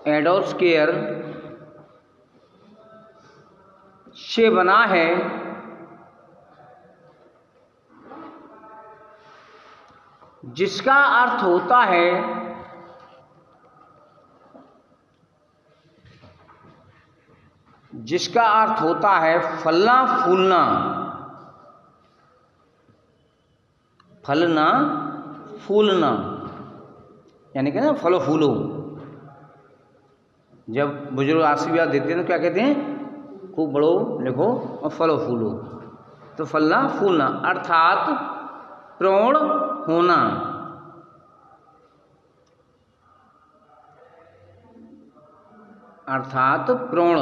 एडोस्केयर से बना है जिसका अर्थ होता है फलना फूलना, फलना फूलना, यानी कि ना फलो फूलो। जब बुजुर्ग आशीर्वाद देते हैं तो क्या कहते हैं? खूब बड़ो लिखो और फलो फूलो। तो फलना फूलना अर्थात प्रौढ़ होना, अर्थात प्रौढ़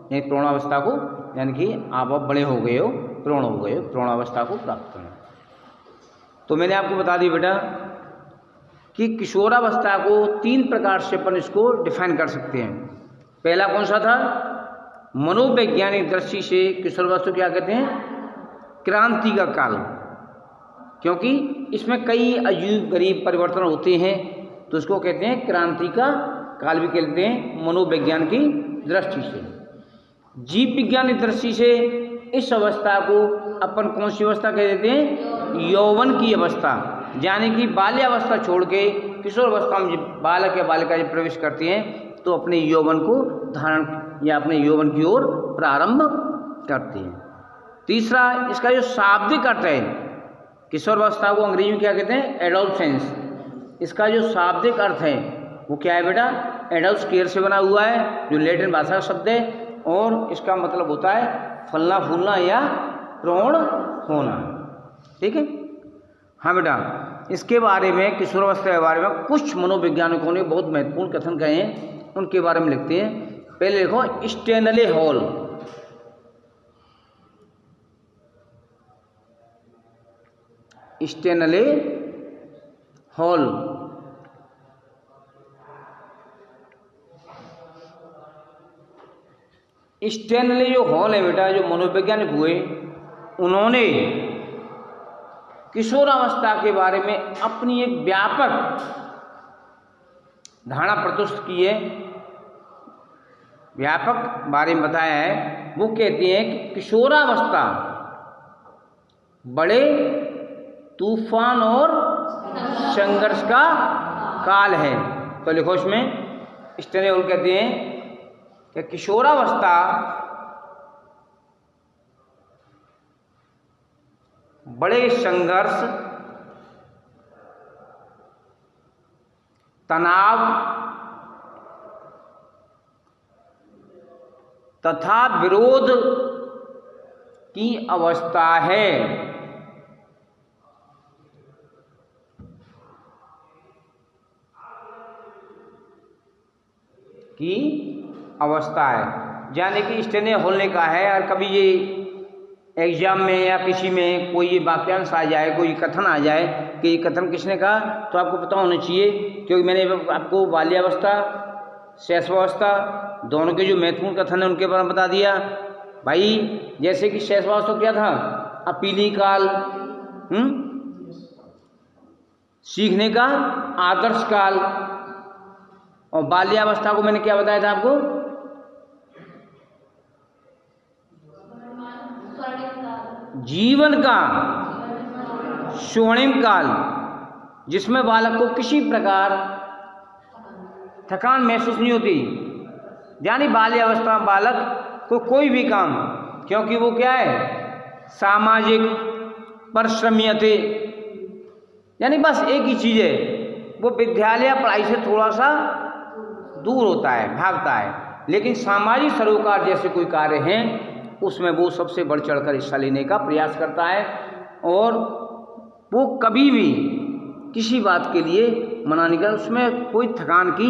यानी प्रौढ़ावस्था को, यानी कि आप बड़े हो गए हो, प्रौढ़ हो गए हो, प्रौढ़ावस्था को प्राप्त करना। तो मैंने आपको बता दी बेटा कि किशोरावस्था को 3 प्रकार से अपन इसको डिफाइन कर सकते हैं। पहला कौन सा था? मनोवैज्ञानिक दृष्टि से किशोरावस्था क्या कहते हैं? क्रांति का काल, क्योंकि इसमें कई अजीब गरीब परिवर्तन होते हैं, तो इसको कहते हैं क्रांति का काल भी कहते हैं मनोविज्ञान की दृष्टि से। जीव विज्ञान की दृष्टि से इस अवस्था को अपन कौन सी अवस्था कह देते हैं? यौवन की अवस्था, यानी कि बाल्यावस्था छोड़ के किशोर अवस्था में जब बालक या बालिका जब प्रवेश करती हैं तो अपने यौवन को धारण या अपने यौवन की ओर प्रारंभ करती हैं। तीसरा, इसका जो शाब्दिक अर्थ है, किशोर अवस्था को अंग्रेजी में क्या कहते हैं? एडोलसेंस। इसका जो शाब्दिक अर्थ है वो क्या है बेटा? एडोस्केयर से बना हुआ है, जो लैटिन भाषा का शब्द है, और इसका मतलब होता है फलना फूलना या प्रौढ़ होना। ठीक है। हाँ बेटा, इसके बारे में किशोरावस्था के बारे में कुछ मनोवैज्ञानिकों ने बहुत महत्वपूर्ण कथन कहे हैं, उनके बारे में लिखते हैं। पहले देखो Stanley hall. Stanley hall Stanley जो हॉल है बेटा, जो मनोवैज्ञानिक हुए, उन्होंने किशोरावस्था के बारे में अपनी एक व्यापक धारणा प्रस्तुत की है, व्यापक बारे में बताया है। वो कहते हैं कि किशोरावस्था बड़े तूफान और संघर्ष का काल है। तो लिखो इसमें, स्टैनले हॉल कहते हैं कि किशोरावस्था बड़े संघर्ष, तनाव तथा विरोध की अवस्था है। की अवस्था है, यानी कि स्टैनले हॉल ने कहा है, और कभी ये एग्जाम में या किसी में कोई ये वाक्यांश आ जाए, कोई कथन आ जाए कि ये कथन किसने कहा, तो आपको पता होना चाहिए, क्योंकि मैंने आपको बाल्यावस्था शैशवावस्था दोनों के जो महत्वपूर्ण कथन है उनके बारे में बता दिया भाई। जैसे कि शैशवावस्था क्या था? अपीली काल, सीखने का आदर्श काल, और बाल्यावस्था को मैंने क्या बताया था आपको? जीवन का स्वर्णिम काल, जिसमें बालक को किसी प्रकार थकान महसूस नहीं होती, यानी बाल्यावस्था में बालक को कोई भी काम, क्योंकि वो क्या है? सामाजिक परिश्रमियते, यानी बस एक ही चीज़ है, वो विद्यालय पढ़ाई से थोड़ा सा दूर होता है, भागता है, लेकिन सामाजिक सरोकार जैसे कोई कार्य हैं उसमें वो सबसे बढ़ चढ़कर हिस्सा लेने का प्रयास करता है, और वो कभी भी किसी बात के लिए मना नहीं करता, उसमें कोई थकान की,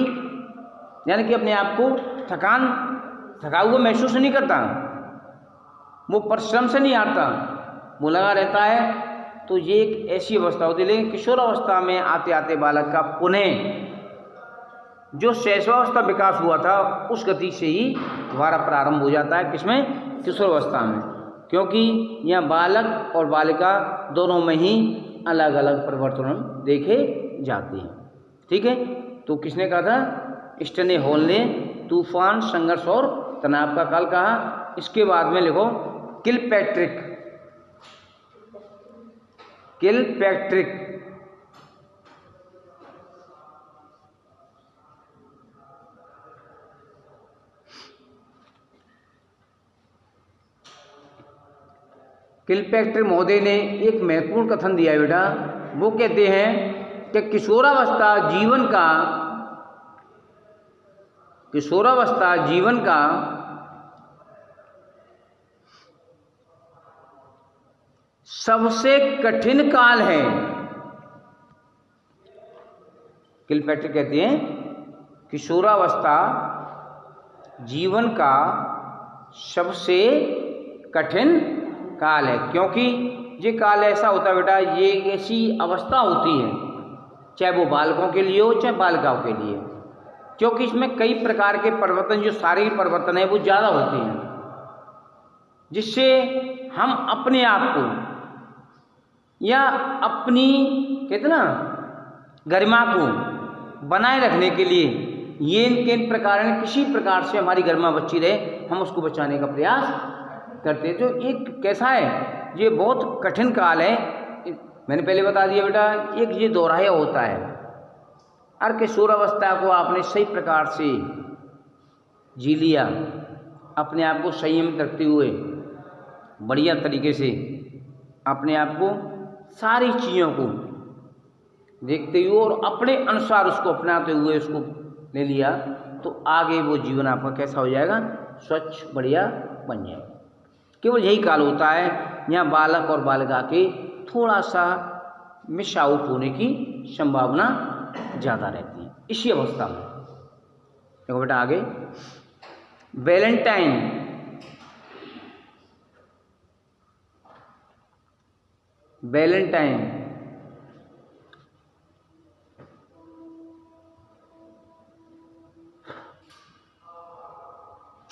यानी कि अपने आप को थका हुआ महसूस नहीं करता, वो परिश्रम से नहीं हारता, वो लगा रहता है। तो ये एक ऐसी अवस्था होती है। लेकिन किशोरावस्था में आते आते बालक का पुनः जो शैशवावस्था विकास हुआ था उस गति से ही दोबारा प्रारंभ हो जाता है। किसमें? किशोरावस्था में, क्योंकि यहाँ बालक और बालिका दोनों में ही अलग अलग परिवर्तन देखे जाते हैं। ठीक है। तो किसने कहा था? स्टेनी हॉल ने तूफान, संघर्ष और तनाव का काल कहा। इसके बाद में लिखो किलपैट्रिक। किलपैट्रिक किलपैट्रिक महोदय ने एक महत्वपूर्ण कथन दिया है बेटा। वो कहते हैं कि किशोरावस्था जीवन का सबसे कठिन काल है। किलपैट्रिक कहते हैं किशोरावस्था जीवन का सबसे कठिन काल है, क्योंकि ये काल ऐसा होता है बेटा, ये ऐसी अवस्था होती है, चाहे वो बालकों के लिए हो चाहे बालिकाओं के लिए, क्योंकि इसमें कई प्रकार के परिवर्तन, जो शारीरिक परिवर्तन है वो ज़्यादा होते हैं, जिससे हम अपने आप को या अपनी कहते ना गरिमा को बनाए रखने के लिए ये इनके प्रकार किसी प्रकार से हमारी गरिमा बची रहे, हम उसको बचाने का प्रयास करते हैं। जो एक कैसा है, ये बहुत कठिन काल है। मैंने पहले बता दिया बेटा, एक ये दोहराया होता है। और किशोरावस्था को आपने सही प्रकार से जी लिया, अपने आप को संयमित रखते हुए बढ़िया तरीके से अपने आप को सारी चीज़ों को देखते हुए और अपने अनुसार उसको अपनाते हुए उसको ले लिया, तो आगे वो जीवन आपका कैसा हो जाएगा, स्वच्छ बढ़िया बन जाएगा। केवल यही काल होता है यहाँ बालक और बालिका के थोड़ा सा मिस आउट होने की संभावना ज़्यादा रहती है इसी अवस्था में। देखो बेटा आगे, वैलेंटाइन।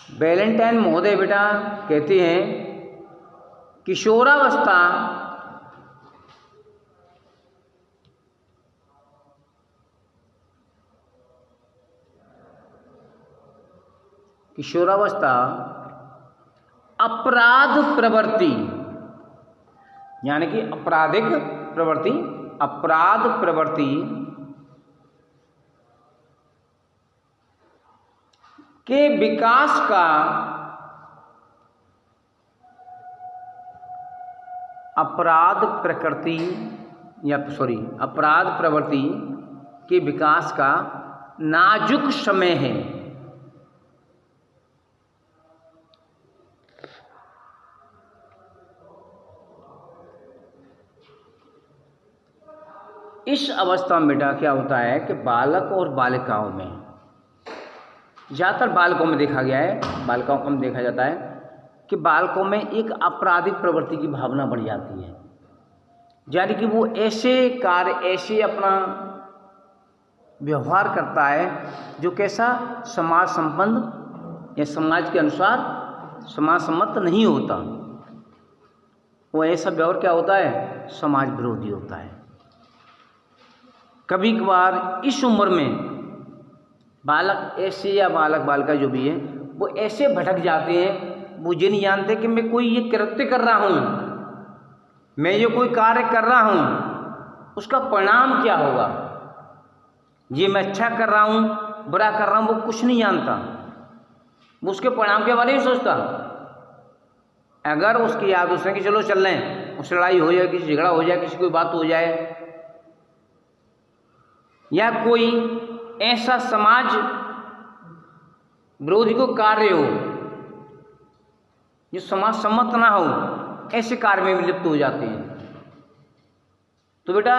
वैलेंटाइन महोदय बेटा कहते हैं किशोरावस्था अपराध प्रवृत्ति, यानी कि अपराध प्रवृत्ति के विकास का अपराध प्रवृत्ति के विकास का नाजुक समय है। इस अवस्था में बेटा क्या होता है कि बालक और बालिकाओं में, ज़्यादातर बालकों में देखा गया है, बालिकाओं को देखा जाता है कि बालकों में एक आपराधिक प्रवृत्ति की भावना बढ़ जाती है, यानी कि वो ऐसे कार्य, ऐसे अपना व्यवहार करता है जो कैसा समाज संबंध या समाज के अनुसार समाज सम्मत नहीं होता। वो ऐसा व्यवहार क्या होता है, समाज विरोधी होता है। कभी कभार इस उम्र में बालक ऐसे या बालक बालिका जो भी है वो ऐसे भटक जाते हैं, वो ये नहीं जानते कि मैं कोई ये कृत्य कर रहा हूँ, मैं ये कोई कार्य कर रहा हूँ, उसका परिणाम क्या होगा, ये मैं अच्छा कर रहा हूँ बुरा कर रहा हूँ, वो कुछ नहीं जानता, वो उसके परिणाम के बारे में सोचता। अगर उसकी याद उसने कि चलो चल रहे हैं, उससे लड़ाई हो जाए, किसी झगड़ा हो जाए, किसी कोई बात हो जाए, या कोई ऐसा समाज विरोधी को कार्य हो जो समाज सम्मत ना हो, ऐसे कार्य में भी लिप्त हो जाते हैं। तो बेटा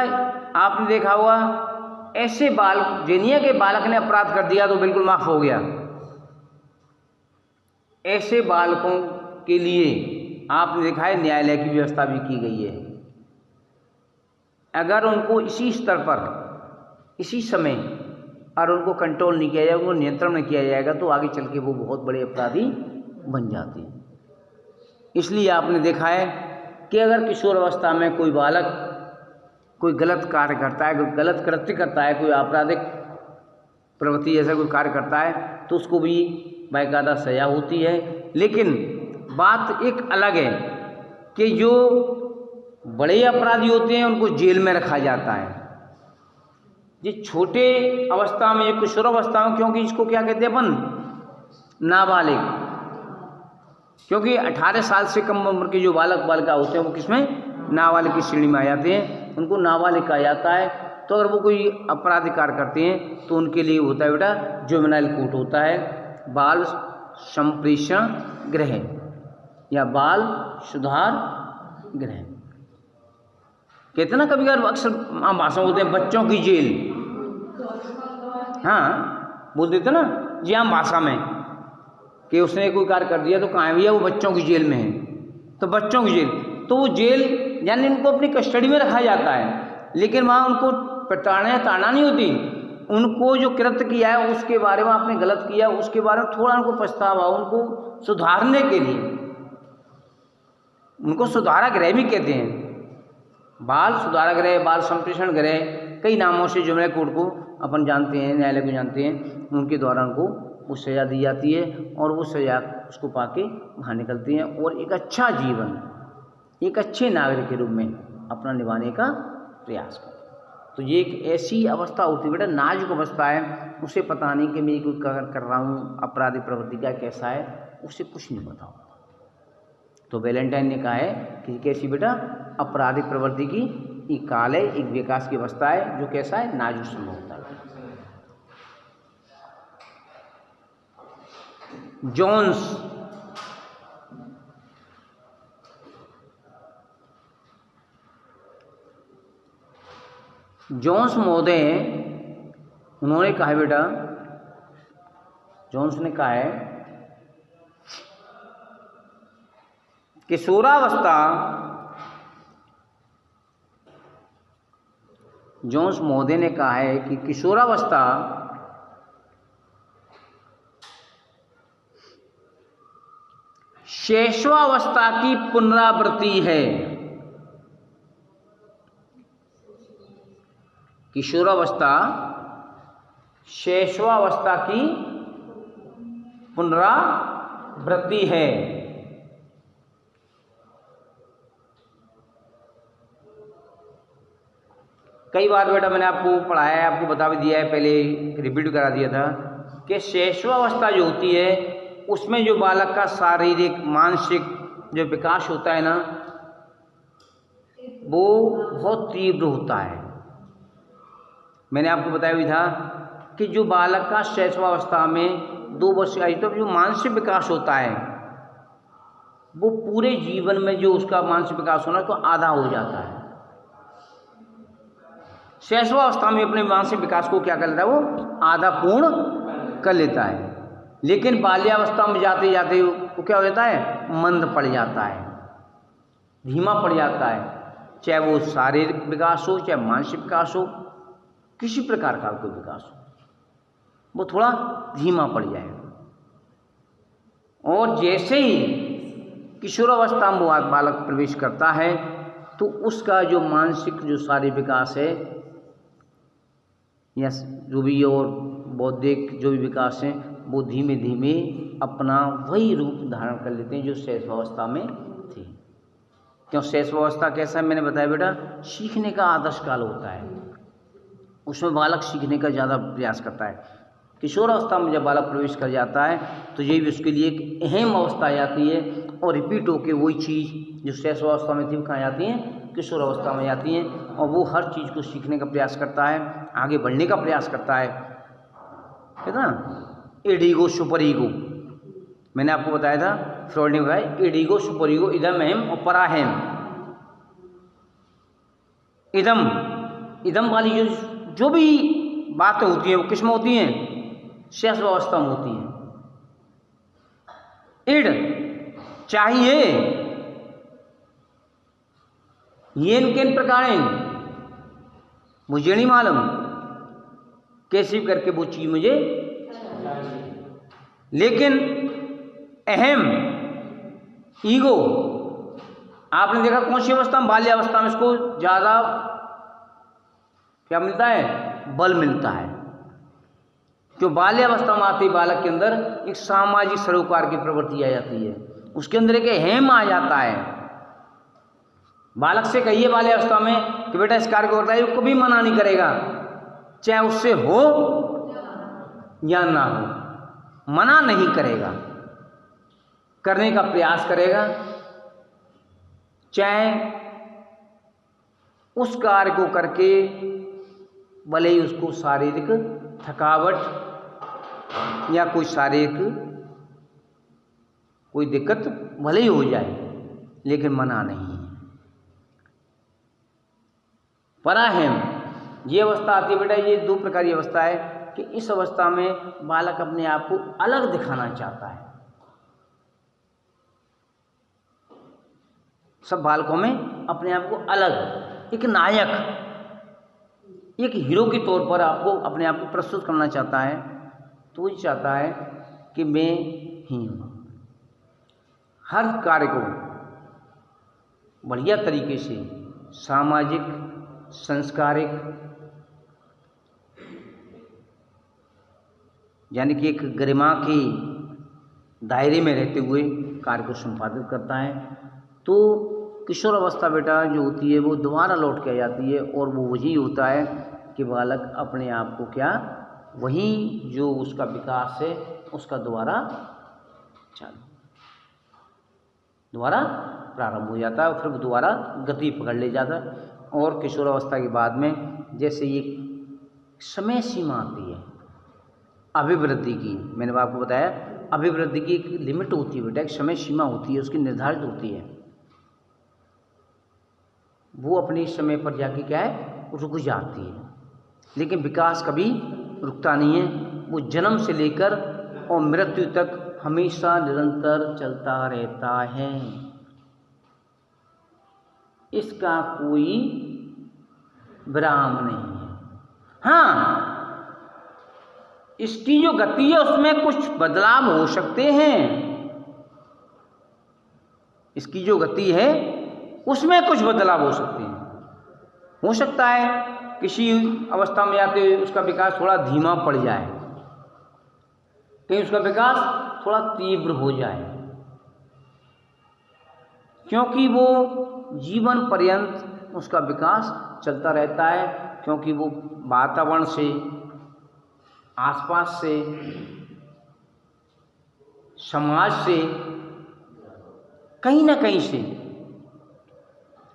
आपने देखा होगा ऐसे बालक, जेनिया के बालक ने अपराध कर दिया तो बिल्कुल माफ हो गया, ऐसे बालकों के लिए आपने देखा है न्यायालय की व्यवस्था भी की गई है। अगर उनको इसी स्तर पर, इसी समय और उनको कंट्रोल नहीं किया जाएगा, उनको नियंत्रण नहीं किया जाएगा, तो आगे चल के वो बहुत बड़े अपराधी बन जाते हैं। इसलिए आपने देखा है कि अगर किशोर अवस्था में कोई बालक कोई गलत कार्य करता है, कोई गलत कृत्य करता है, कोई आपराधिक प्रवृत्ति जैसा कोई कार्य करता है तो उसको भी बाकायदा सजा होती है। लेकिन बात एक अलग है कि जो बड़े अपराधी होते हैं उनको जेल में रखा जाता है। ये छोटे अवस्था में, ये किशोर अवस्था में, क्योंकि इसको क्या कहते हैं अपन, नाबालिग, क्योंकि 18 साल से कम उम्र के जो बालक बालिका होते हैं वो किसमें, नाबालिग की श्रेणी में आ जाते हैं, उनको नाबालिग कहा जाता है। तो अगर वो कोई अपराधी कार्य करते हैं तो उनके लिए होता है बेटा जुवेनाइल कोर्ट होता है, बाल संप्रेषण गृह या बाल सुधार गृह। कहते हैं ना कभी कभार अक्सर आम भाषा बोलते हैं बच्चों की जेल, हाँ बोल देते ना जी आम भाषा में कि उसने कोई कार्य कर दिया तो कहाँ है भैया, वो बच्चों की जेल में है, तो बच्चों की जेल, तो वो जेल यानी उनको अपनी कस्टडी में रखा जाता है, लेकिन वहाँ उनको ताड़ना नहीं होती, उनको जो कृत्य किया है उसके बारे में, आपने गलत किया उसके बारे में थोड़ा उनको पछतावा, उनको सुधारने के लिए, उनको सुधारा गृह भी कहते हैं, बाल सुधारा गृह, बाल संप्रेषण गृह, कई नामों से जुवेनाइल कोर्ट को अपन जानते हैं, न्यायालय को जानते हैं, उनके द्वारा उनको वो सज़ा दी जाती है और वो सज़ा उसको पाके बाहर निकलती हैं और एक अच्छा जीवन, एक अच्छे नागरिक के रूप में अपना निभाने का प्रयास करें। तो ये एक ऐसी अवस्था होती है बेटा, नाजुक अवस्था है, उसे पता नहीं कि मैं कोई कर रहा हूँ अपराधी प्रवृत्ति का कैसा है, उसे कुछ नहीं पता होता। तो वैलेंटाइन ने कहा है कि कैसी बेटा, आपराधिक प्रवृत्ति की एक काल है, एक विकास की अवस्था है जो कैसा है, नाजुक समय होता है। जोन्स महोदय उन्होंने कहा है बेटा, जोन्स ने कहा है किशोरावस्था, जोन्स महोदय ने कहा है कि किशोरावस्था शैशवावस्था की पुनरावृत्ति है। किशोरावस्था शैशवावस्था की पुनरावृत्ति है। कई बार बेटा मैंने आपको पढ़ाया है, आपको बता भी दिया है, पहले रिपीट करा दिया था कि शैशवावस्था जो होती है उसमें जो बालक का शारीरिक मानसिक जो विकास होता है ना, वो बहुत तीव्र होता है। मैंने आपको बताया भी था कि जो बालक का शैशवावस्था में 2 वर्ष आई तो जो मानसिक विकास होता है वो पूरे जीवन में जो उसका मानसिक विकास होना तो आधा हो जाता है। शैशवावस्था में अपने मानसिक विकास को क्या कर लेता है, वो आधा पूर्ण कर लेता है। लेकिन बाल्यावस्था में जाते जाते वो क्या हो जाता है, मंद पड़ जाता है, धीमा पड़ जाता है, चाहे वो शारीरिक विकास हो चाहे मानसिक विकास हो, किसी प्रकार का कोई विकास हो, वो थोड़ा धीमा पड़ जाएगा। और जैसे ही किशोरावस्था में बालक प्रवेश करता है तो उसका जो मानसिक जो शारीरिक विकास है या जो भी और बौद्धिक जो भी विकास है वो धीमे धीमे अपना वही रूप धारण कर लेते हैं जो शैशवावस्था में थे। क्यों शैशवावस्था कैसा है, मैंने बताया बेटा, सीखने का आदर्श काल होता है, उसमें बालक सीखने का ज़्यादा प्रयास करता है। किशोरावस्था में जब बालक प्रवेश कर जाता है तो ये भी उसके लिए एक अहम अवस्था आ जाती है और रिपीट होकर वही चीज़ जो शैशवावस्था में थी वो कहाँ जाती हैं, किशोरावस्था में जाती हैं, और वो हर चीज़ को सीखने का प्रयास करता है, आगे बढ़ने का प्रयास करता है। कहते ना एडीगो सुपर ईगो, मैंने आपको बताया था, फ्रॉइड ने बताया एडीगो सुपर ईगो, इदम अहम और पराहम। इदम वाली जो भी बातें होती हैं वो किस में होती हैं, शैशवावस्था में होती हैं। इड चाहिए, ये किन प्रकार हैं मुझे नहीं मालूम, कैसे भी करके वो चीज़ मुझे, लेकिन अहम ईगो आपने देखा कौन सी अवस्था में, बाल्यावस्था में इसको ज़्यादा क्या मिलता है, बल मिलता है। जो बाल्यावस्था में आती बालक के अंदर एक सामाजिक सरोकार की प्रवृत्ति आ जाती है, उसके अंदर एक हेम आ जाता है। बालक से कहिए बाल्यावस्था में कि बेटा इस कार्य को करता है, वो कभी मना नहीं करेगा, चाहे उससे हो या ना हो, मना नहीं करेगा, करने का प्रयास करेगा। चाहे उस कार्य को करके भले ही उसको शारीरिक थकावट या कोई शारीरिक कोई दिक्कत भले ही हो जाए, लेकिन मना नहीं है। पराहेम ये अवस्था आती है बेटा, ये दो प्रकार की अवस्था है कि इस अवस्था में बालक अपने आप को अलग दिखाना चाहता है। सब बालकों में अपने आप को अलग, एक नायक, एक हीरो के तौर पर आपको अपने आप को प्रस्तुत करना चाहता है। तो वो चाहता है कि मैं ही हूँ, हर कार्य को बढ़िया तरीके से सामाजिक, संस्कारिक, यानी कि एक गरिमा की दायरे में रहते हुए कार्य को संपादित करता है। तो किशोर अवस्था बेटा जो होती है वो दोबारा लौट के आ जाती है, और वो वही होता है कि बालक अपने आप को क्या, वही जो उसका विकास है उसका दोबारा प्रारंभ हो जाता है, और फिर वो दोबारा गति पकड़ ले जाता है। और किशोर अवस्था के बाद में जैसे ये समय सीमा आती है अभिवृद्धि की, मैंने आपको बताया अभिवृद्धि की एक लिमिट होती है बेटा, एक समय सीमा होती है, उसकी निर्धारित होती है। वो अपने समय पर जाके क्या है, रुक जाती है, लेकिन विकास कभी रुकता नहीं है। वो जन्म से लेकर और मृत्यु तक हमेशा निरंतर चलता रहता है, इसका कोई विराम नहीं है। हाँ, इसकी जो गति है उसमें कुछ बदलाव हो सकते हैं, इसकी जो गति है उसमें कुछ बदलाव हो सकते हैं। हो सकता है किसी अवस्था में आते हुए उसका विकास थोड़ा धीमा पड़ जाए, कहीं उसका विकास थोड़ा तीव्र हो जाए, क्योंकि वो जीवन पर्यंत उसका विकास चलता रहता है, क्योंकि वो वातावरण से, आसपास से, समाज से, कहीं ना कहीं से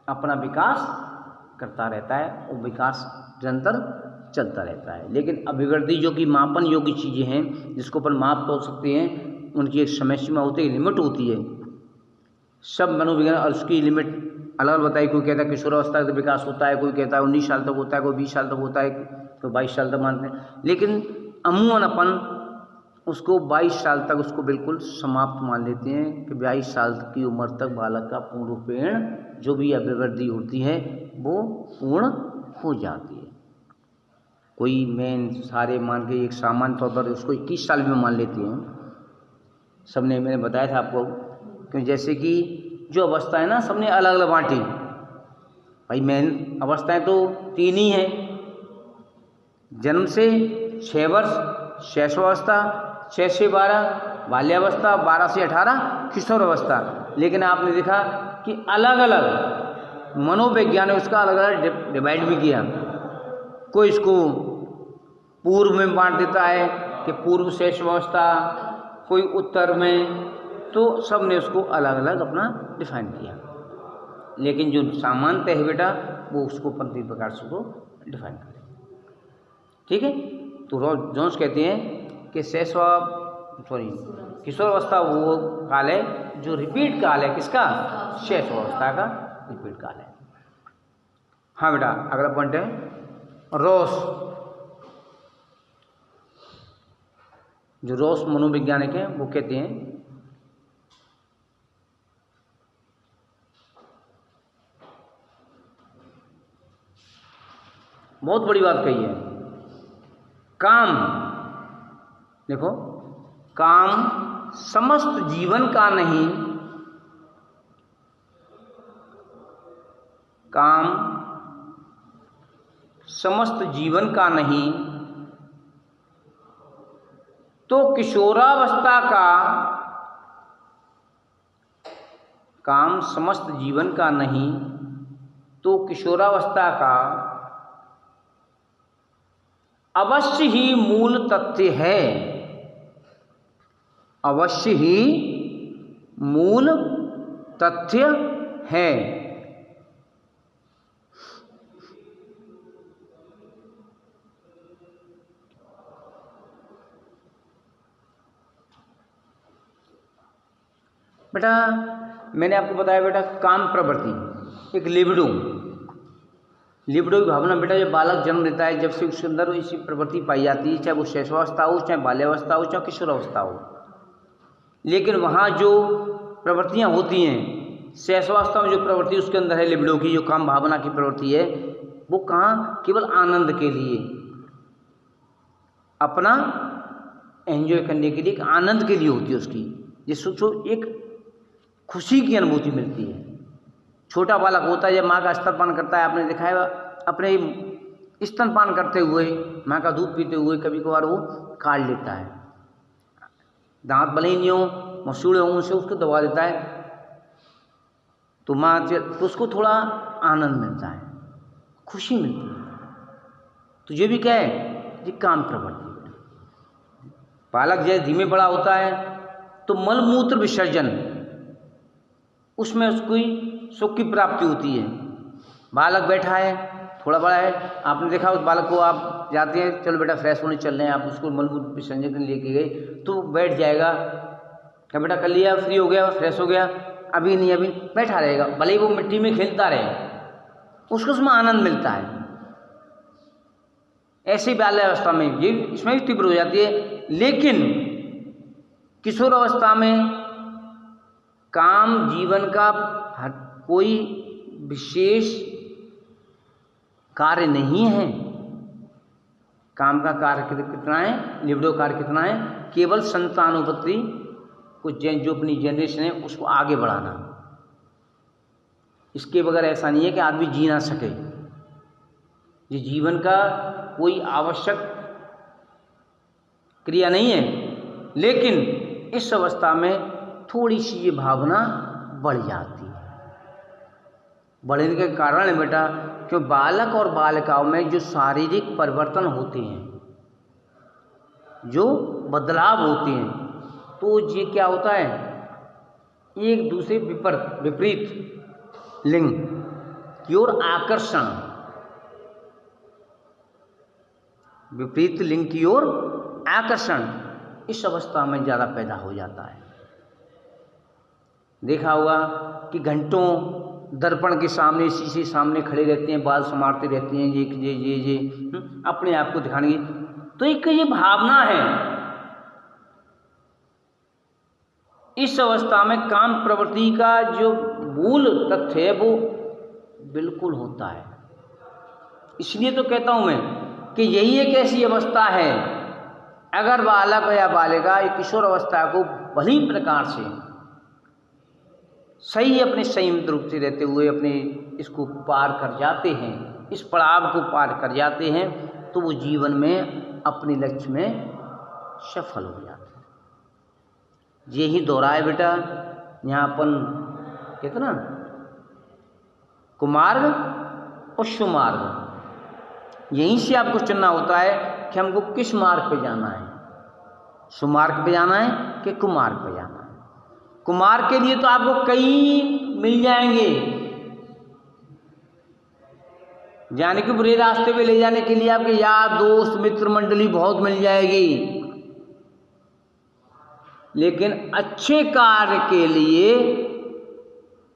अपना विकास करता रहता है, वो विकास निरंतर चलता रहता है। लेकिन अभिवृद्धि जो कि मापन योग्य चीज़ें हैं जिसको अपन माप तोल सकते हैं, उनकी एक समय सीमा होती है, लिमिट होती है। सब मनोविज्ञान और उसकी लिमिट अलग अलग बताई। कोई कहता है किशोरावस्था तक विकास होता है, कोई कहता है 19 साल तक होता है, कोई 20 साल तक होता है, कोई 22 साल तक मानते हैं। लेकिन अमूमन अपन उसको 22 साल तक उसको बिल्कुल समाप्त मान लेते हैं कि 22 साल की उम्र तक बालक का पूर्ण रूपेण जो भी अभिवृद्धि होती है वो पूर्ण हो जाती है। कोई मेन सारे मान के एक सामान्य तौर पर उसको 21 साल में मान लेते हैं। सबने, मैंने बताया था आपको, क्योंकि जैसे कि जो अवस्था है ना सबने अलग अलग बांटी। भाई मेन अवस्थाएं तो 3 ही हैं, जन्म से 6 वर्ष शैशवावस्था, 6 से 12 बाल्यावस्था, 12 से 18 किशोर अवस्था। लेकिन आपने देखा कि अलग अलग मनोविज्ञान ने उसका अलग अलग डिवाइड भी किया। कोई इसको पूर्व में बांट देता है कि पूर्व शैशवावस्था, कोई उत्तर में, तो सब ने उसको अलग अलग अपना डिफाइन किया। लेकिन जो सामान्यतः है बेटा वो उसको पंक्ति प्रकार से को डिफाइन करें। ठीक है, तो रॉस जोन्स कहते हैं कि किशोर अवस्था वो काल है जो रिपीट काल है, किसका, शैशवावस्था का रिपीट काल है। हाँ बेटा, अगला पॉइंट है रॉस। जो रॉस मनोवैज्ञानिक हैं वो कहते हैं बहुत बड़ी बात कही है, काम, देखो काम समस्त जीवन का नहीं, काम समस्त जीवन का नहीं तो किशोरावस्था का काम समस्त जीवन का नहीं, तो किशोरावस्था का अवश्य ही मूल तथ्य है, अवश्य ही मूल तथ्य है। बेटा मैंने आपको बताया बेटा, काम प्रवृत्ति एक लिबिडो की भावना बेटा, जब बालक जन्म लेता है, जब से उसके अंदर इसी प्रवृत्ति पाई जाती है, चाहे वो शैशवावस्था हो, चाहे बाल्यावस्था हो, चाहे किशोरावस्था हो। लेकिन वहाँ जो प्रवृत्तियाँ होती हैं, शैशवावस्था में जो प्रवृत्ति उसके अंदर है लिबिडो की, जो काम भावना की प्रवृत्ति है, वो कहाँ केवल आनंद के लिए, अपना एंजॉय करने के लिए, एक आनंद के लिए होती है उसकी, जिसको एक खुशी की अनुभूति मिलती है। छोटा बालक होता है, जब माँ का स्तनपान करता है, आपने देखा है अपने स्तनपान करते हुए, माँ का दूध पीते हुए कभी कभार वो काट लेता है, दांत भले ही नहीं हो, मसूड़े हों, उनसे उसको दबा देता है, तो माँ तो उसको थोड़ा आनंद मिलता है, खुशी मिलती है। तो ये भी क्या है, ये काम प्रवृत्ति। बालक जैसे धीमे बड़ा होता है तो मलमूत्र विसर्जन, उसमें उसको सुख की प्राप्ति होती है। बालक बैठा है, थोड़ा बड़ा है, आपने देखा उस बालक को, आप जाते हैं चलो बेटा फ्रेश होने चल रहे हैं, आप उसको मलमूत्र विसर्जन लेके गए तो बैठ जाएगा, क्या बेटा कर लिया, फ्री हो गया, फ्रेश हो गया, अभी नहीं, अभी बैठा रहेगा, भले ही वो मिट्टी में खेलता रहे, उसको उसमें आनंद मिलता है। ऐसी बाल्यावस्था में ये इसमें भी तीव्र हो जाती है। लेकिन किशोर अवस्था में काम जीवन का कोई विशेष कार्य नहीं है। काम का कार्य कितना है, लिबिडो कार्य कितना है, केवल संतानोत्पत्ति को जो अपनी जनरेशन है उसको आगे बढ़ाना। इसके बगैर ऐसा नहीं है कि आदमी जी ना सके। ये जीवन का कोई आवश्यक क्रिया नहीं है, लेकिन इस अवस्था में थोड़ी सी ये भावना बढ़ जाती है। बढ़ने के कारण है बेटा, क्यों बालक और बालिकाओं में जो शारीरिक परिवर्तन होते हैं, जो बदलाव होते हैं, तो ये क्या होता है, एक दूसरे विपरीत लिंग की ओर आकर्षण, विपरीत लिंग की ओर आकर्षण इस अवस्था में ज़्यादा पैदा हो जाता है। देखा होगा कि घंटों दर्पण के सामने, शीशे सामने खड़े रहते हैं, बाल संवारते रहते हैं, ये अपने आप को दिखाने की, तो एक ये भावना है। इस अवस्था में काम प्रवृत्ति का जो मूल तथ्य है वो बिल्कुल होता है। इसलिए तो कहता हूं मैं कि यही एक ऐसी अवस्था है, अगर बालक या बालिका किशोर अवस्था को भली प्रकार से सही अपने संयमित रूप से रहते हुए अपने इसको पार कर जाते हैं, इस पड़ाव को पार कर जाते हैं, तो वो जीवन में अपने लक्ष्य में सफल हो जाते हैं। यही दोहराए बेटा, यहाँ अपन कहते ना कुमार्ग और सुमार्ग, यहीं से आपको चुनना होता है कि हमको किस मार्ग पे जाना है, सुमार्ग पे जाना है कि कुमार्ग पे जाना है। कुमार्ग के लिए तो आपको कई मिल जाएंगे, जाने के बुरे रास्ते पे ले जाने के लिए आपके यार दोस्त मित्र मंडली बहुत मिल जाएगी, लेकिन अच्छे कार्य के लिए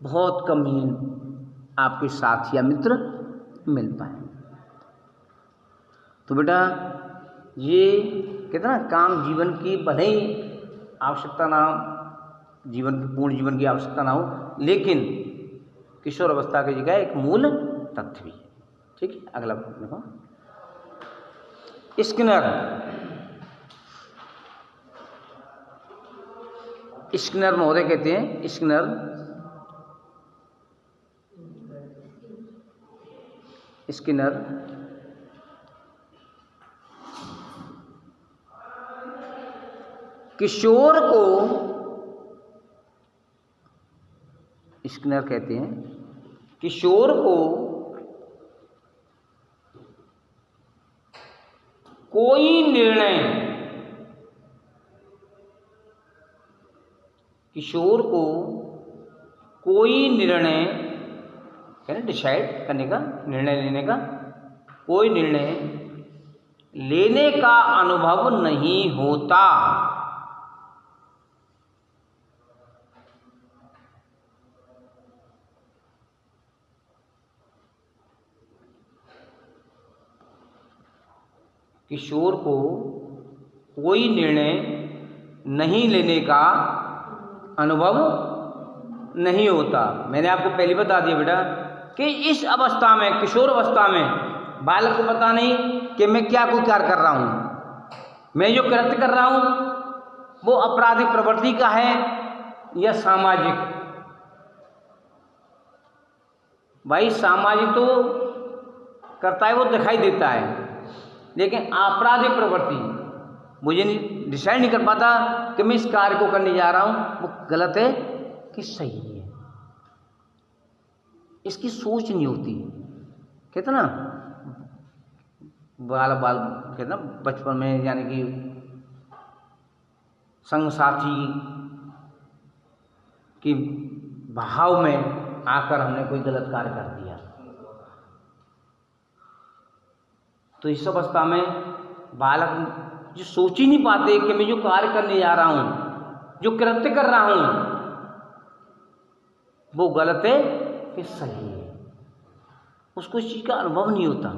बहुत कम ही आपके साथ या मित्र मिल पाएंगे। तो बेटा ये कहते ना, काम जीवन की भले ही आवश्यकता ना हो, जीवन की पूर्ण जीवन की आवश्यकता ना हो, लेकिन किशोर अवस्था की जगह एक मूल तथ्य भी है। ठीक है, अगला देखो, स्किनर महोदय कहते हैं, स्किनर किशोर को स्किनर कहते हैं, किशोर को कोई निर्णय, किशोर को कोई निर्णय यानी डिसाइड करने का, निर्णय लेने का, कोई निर्णय लेने का अनुभव नहीं होता। किशोर को कोई निर्णय नहीं लेने का अनुभव नहीं होता। मैंने आपको पहले बता दिया बेटा कि इस अवस्था में, किशोर अवस्था में बालक को पता नहीं कि मैं क्या कोई कार्य कर रहा हूँ, मैं जो कृत्य कर रहा हूँ वो आपराधिक प्रवृत्ति का है या सामाजिक। भाई सामाजिक तो करता है वो दिखाई देता है, लेकिन आपराधिक प्रवृत्ति मुझे नहीं डिसाइड नहीं कर पाता कि मैं इस कार्य को करने जा रहा हूँ वो गलत है कि सही है। इसकी सोच नहीं होती। कहते ना बाल कहते ना बचपन में, यानी कि संग साथी की भाव में आकर हमने कोई गलत कार्य कर दिया, तो इस अवस्था में बालक जो सोच ही नहीं पाते कि मैं जो कार्य करने जा रहा हूँ, जो कृत्य कर रहा हूँ वो गलत है कि सही है। उसको इस चीज़ का अनुभव नहीं होता,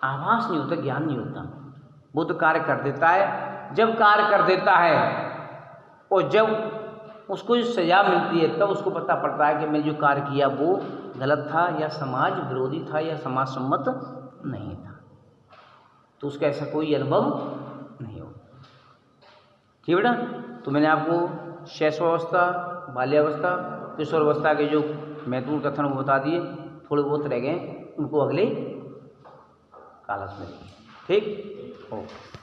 आभास नहीं होता, ज्ञान नहीं होता। वो तो कार्य कर देता है। जब कार्य कर देता है और जब उसको जो सजा मिलती है तब उसको पता पड़ता है कि मैं जो कार्य किया वो गलत था या समाज विरोधी था या समाज सम्मत नहीं था। तो उसका ऐसा कोई अनुभव नहीं होगा। ठीक बेटा, तो मैंने आपको शैशवावस्था, बाल्यावस्था, किशोरावस्था के जो महत्वपूर्ण कथन वो बता दिए। थोड़े बहुत रह गए, उनको अगले क्लास में। ठीक, ओके।